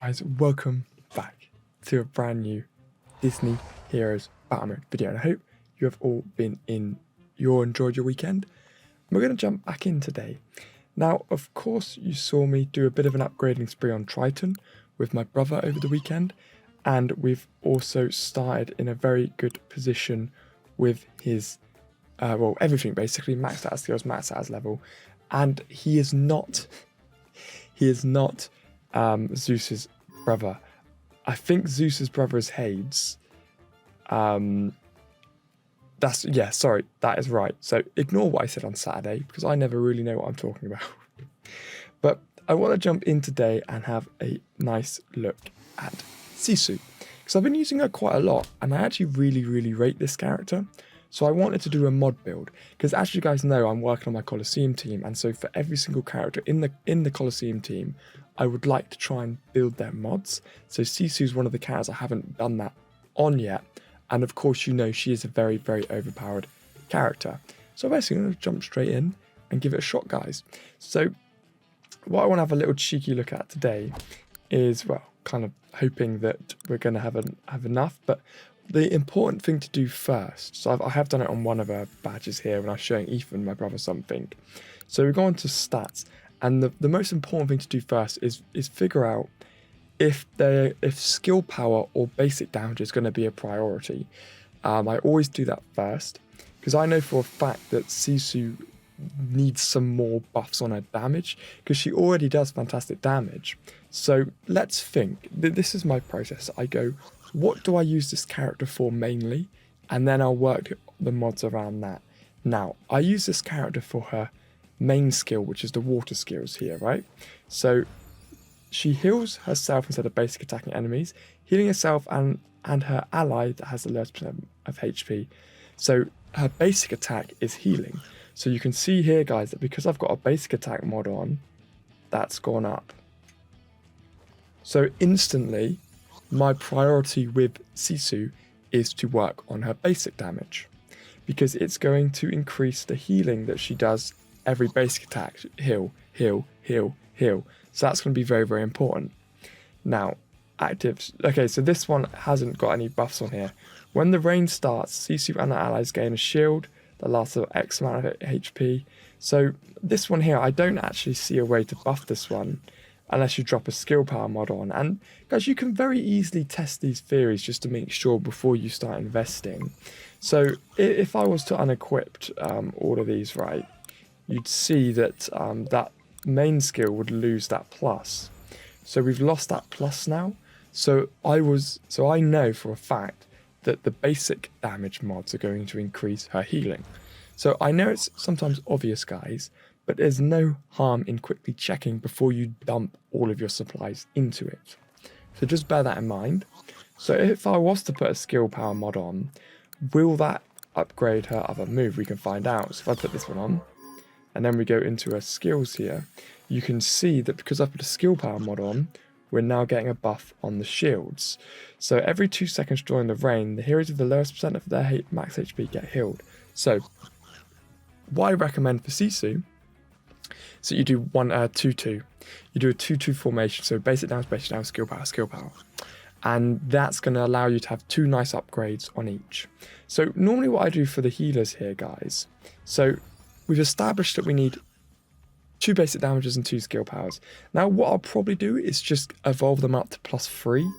Guys, welcome back to a brand new Disney Heroes Battle Mode video, and I hope you have all enjoyed your weekend. We're going to jump back in today. Now, of course, you saw me do a bit of an upgrading spree on Triton with my brother over the weekend, and we've also started in a very good position with his, everything basically, maxed out skills, maxed out his level, and he is not Zeus's brother. I think Zeus's brother is Hades. That is right. So ignore what I said on Saturday because I never really know what I'm talking about. But I want to jump in today and have a nice look at SISU because I've been using her quite a lot and I actually really rate this character. So I wanted to do a mod build because, as you guys know, I'm working on my Colosseum team, and so for every single character in the Colosseum team, I would like to try and build their mods. So SISU is one of the characters I haven't done that on yet, and of course, you know she is a very overpowered character. So basically, I'm going to jump straight in and give it a shot, guys. So what I want to have a little cheeky look at today is, well, kind of hoping that we're going to have enough, but the important thing to do first, so I have done it on one of our badges here when I was showing Ethan, my brother, something. So we go on to stats, and the most important thing to do first is figure out if skill power or basic damage is going to be a priority. I always do that first, because I know for a fact that SISU needs some more buffs on her damage, because she already does fantastic damage. So let's think. This is my process. I go, what do I use this character for mainly? And then I'll work the mods around that. Now, I use this character for her main skill, which is the water skills here, right? So she heals herself instead of basic attacking enemies, healing herself and her ally that has the lowest percent of HP. So her basic attack is healing. So you can see here, guys, that because I've got a basic attack mod on, that's gone up. So instantly, my priority with SISU is to work on her basic damage, because it's going to increase the healing that she does every basic attack. Heal. So that's going to be very important. Now, actives. Okay, so this one hasn't got any buffs on here. When the rain starts, SISU and her allies gain a shield that lasts for X amount of HP. So this one here, I don't actually see a way to buff this one unless you drop a skill power mod on. And guys, you can very easily test these theories just to make sure before you start investing. So if I was to unequip all of these, right, you'd see that that main skill would lose that plus. So we've lost that plus now. So I know for a fact that the basic damage mods are going to increase her healing. So I know it's sometimes obvious, guys, but there's no harm in quickly checking before you dump all of your supplies into it. So just bear that in mind. So if I was to put a skill power mod on, will that upgrade her other move? We can find out. So if I put this one on, and then we go into her skills here, you can see that because I put a skill power mod on, we're now getting a buff on the shields. So every 2 seconds during the rain, the heroes with the lowest percent of their max HP get healed. So what I recommend for SISU, so you do 2-2. You do a 2-2 formation, so basic damage, skill power. And that's going to allow you to have 2 nice upgrades on each. So normally what I do for the healers here, guys, so we've established that we need 2 basic damages and 2 skill powers. Now what I'll probably do is just evolve them up to +3,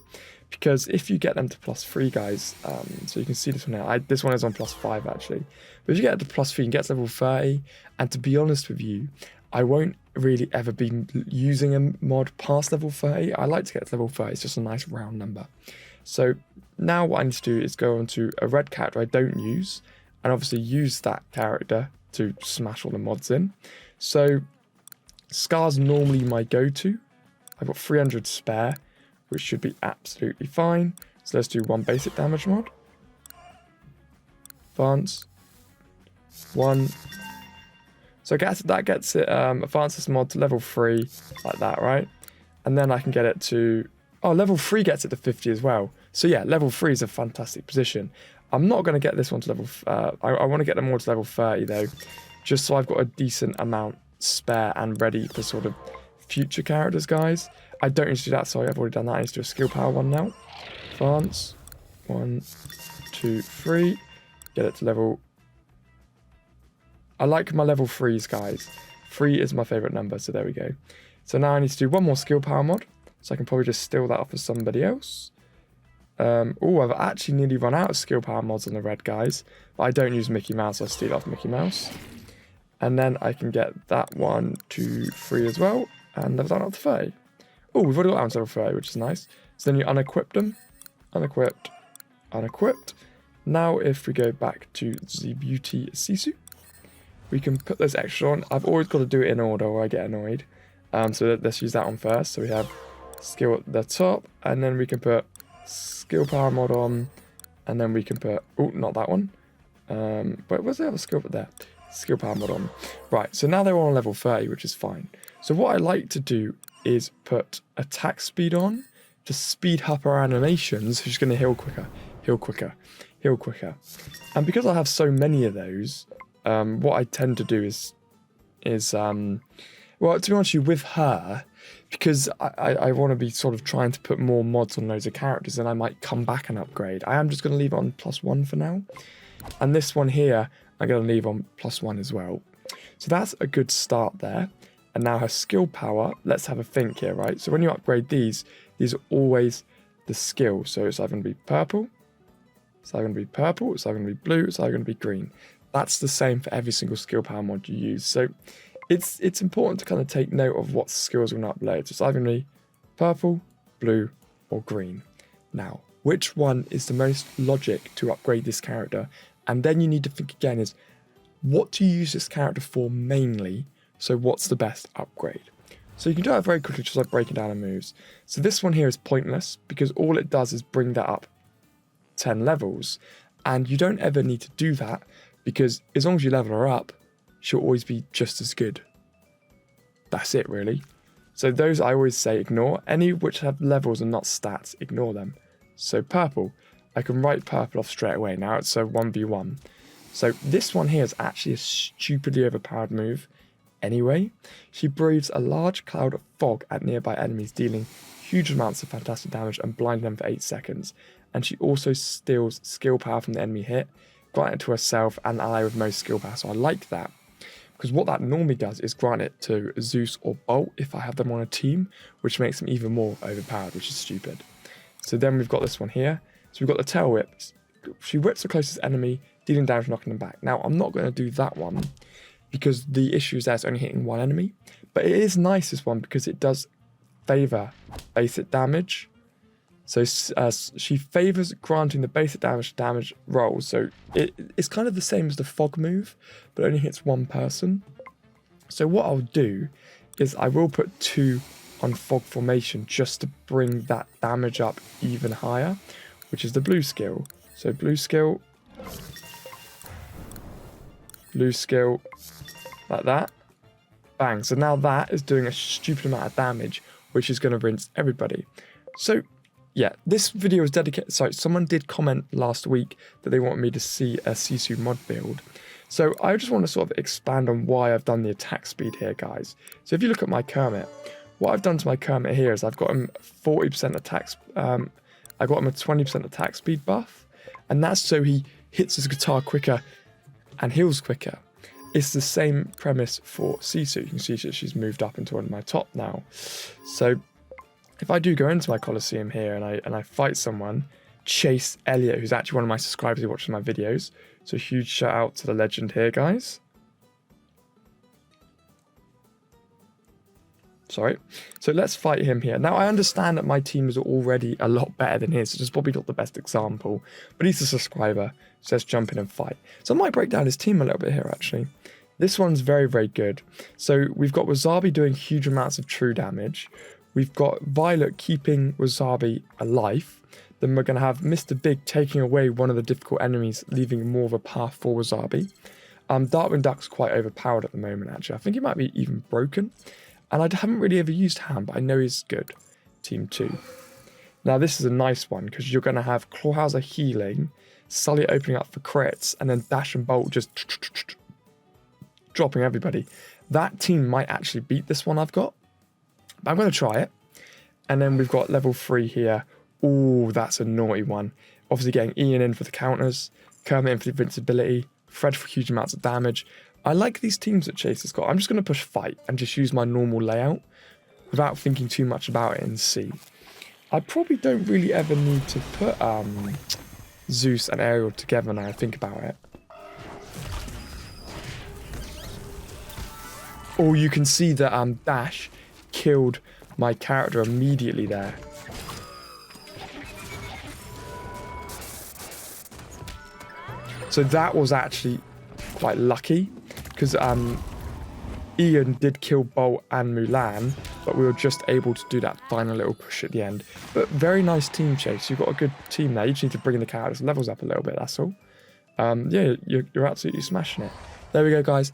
because if you get them to +3, guys, so you can see this one here, this one is on +5 actually, but if you get it to +3, you can get to level 30, and to be honest with you, I won't really ever be using a mod past level 30. I like to get to level 30, it's just a nice round number. So now what I need to do is go on to a red character I don't use, and obviously use that character to smash all the mods in. So Scar's normally my go-to. I've got 300 spare, which should be absolutely fine. So let's do 1 basic damage mod. Advance. 1. So that gets it, advance this mod to level 3, like that, right? And then I can get it to, level 3 gets it to 50 as well. So yeah, level 3 is a fantastic position. I'm not going to get this one to level, I want to get them all to level 30 though, just so I've got a decent amount spare and ready for sort of future characters, guys. I don't need to do that, sorry, I've already done that. I need to do a skill power one now. Advance. 1, 2, 3. Get it to level... I like my level 3s, guys. 3 is my favourite number, so there we go. So now I need to do one more skill power mod. So I can probably just steal that off of somebody else. Oh, I've actually nearly run out of skill power mods on the red guys. But I don't use Mickey Mouse, I steal off Mickey Mouse. And then I can get that 1, 2, 3 as well. And level that up to 30. Oh, we've already got down to level 30, which is nice. So then you unequip them. Unequipped. Unequipped. Now if we go back to the beauty SISU, we can put those extra on. I've always got to do it in order or I get annoyed. So let's use that one first. So we have skill at the top, and then we can put skill power mod on, and then we can put, oh, not that one. But where's the other skill there? Skill power mod on. Right, so now they're all on level 30, which is fine. So what I like to do is put attack speed on to speed up our animations. Who's going to heal quicker, heal quicker, heal quicker. And because I have so many of those, what I tend to do is well, to be honest with you, with her, because I want to be sort of trying to put more mods on loads of characters, and I might come back and upgrade. I am just going to leave it on +1 for now. And this one here, I'm going to leave on +1 as well. So that's a good start there. And now her skill power, let's have a think here, right? So when you upgrade these are always the skill. So it's either going to be purple, it's either going to be purple, it's either going to be blue, it's either going to be green. That's the same for every single skill power mod you use. So it's important to kind of take note of what skills we're going to upload. So it's either going to be purple, blue, or green. Now, which one is the most logic to upgrade this character? And then you need to think again is, what do you use this character for mainly? So what's the best upgrade? So you can do that very quickly, just like breaking down the moves. So this one here is pointless, because all it does is bring that up 10 levels. And you don't ever need to do that, because as long as you level her up, she'll always be just as good. That's it, really. So those I always say ignore. Any which have levels and not stats, ignore them. So purple, I can write purple off straight away. Now it's a 1v1. So this one here is actually a stupidly overpowered move. Anyway, she breathes a large cloud of fog at nearby enemies, dealing huge amounts of fantastic damage and blinding them for 8 seconds. And she also steals skill power from the enemy hit, grant it to herself and ally with most skill power. So I like that, because what that normally does is grant it to Zeus or Bolt if I have them on a team, which makes them even more overpowered, which is stupid. So then we've got this one here. So we've got the tail whip. She whips the closest enemy, dealing damage, knocking them back. Now I'm not going to do that one, because the issue is that it's only hitting one enemy. But it is nice, this one, because it does favour basic damage. So she favours granting the basic damage rolls. So it's kind of the same as the fog move, but only hits one person. So what I'll do is I will put 2 on fog formation just to bring that damage up even higher, which is the blue skill. So blue skill, like that, bang. So now that is doing a stupid amount of damage, which is going to rinse everybody. So yeah, this video is dedicated. Sorry, someone did comment last week that they want me to see a SISU mod build. So I just want to sort of expand on why I've done the attack speed here, guys. So if you look at my Kermit, what I've done to my Kermit here is I've got him 40% attack. I got him a 20% attack speed buff, and that's so he hits his guitar quicker and heals quicker. It's the same premise for SISU. You can see that she's moved up into one of my top now. So if I do go into my Coliseum here and I fight someone, Chase Elliott, who's actually one of my subscribers who watches my videos, so huge shout out to the legend here, guys. Sorry. So let's fight him here. Now I understand that my team is already a lot better than his, so it's probably not the best example, but he's a subscriber, so let's jump in and fight. So I might break down his team a little bit here, actually. This one's very, very good. So we've got Wasabi doing huge amounts of true damage. We've got Violet keeping Wasabi alive. Then we're going to have Mr. Big taking away one of the difficult enemies, leaving more of a path for Wasabi. Darkwing Duck's quite overpowered at the moment, actually. I think he might be even broken. And I haven't really ever used Ham, but I know he's good. Team 2. Now this is a nice one, because you're going to have Clawhauser healing, Sully opening up for crits, and then Dash and Bolt just dropping everybody. That team might actually beat this one I've got. But I'm going to try it. And then we've got level 3 here. Ooh, that's a naughty one. Obviously getting Ian in for the counters, Kermit in for the invincibility, Fred for huge amounts of damage. I like these teams that Chase has got. I'm just going to push fight and just use my normal layout without thinking too much about it and see. I probably don't really ever need to put Zeus and Ariel together now I think about it. Oh, you can see that Dash killed my character immediately there. So that was actually quite lucky, because Ian did kill Bolt and Mulan, but we were just able to do that final little push at the end. But very nice team, Chase. You've got a good team there. You just need to bring the characters levels up a little bit, that's all. Yeah, you're absolutely smashing it. There we go, guys.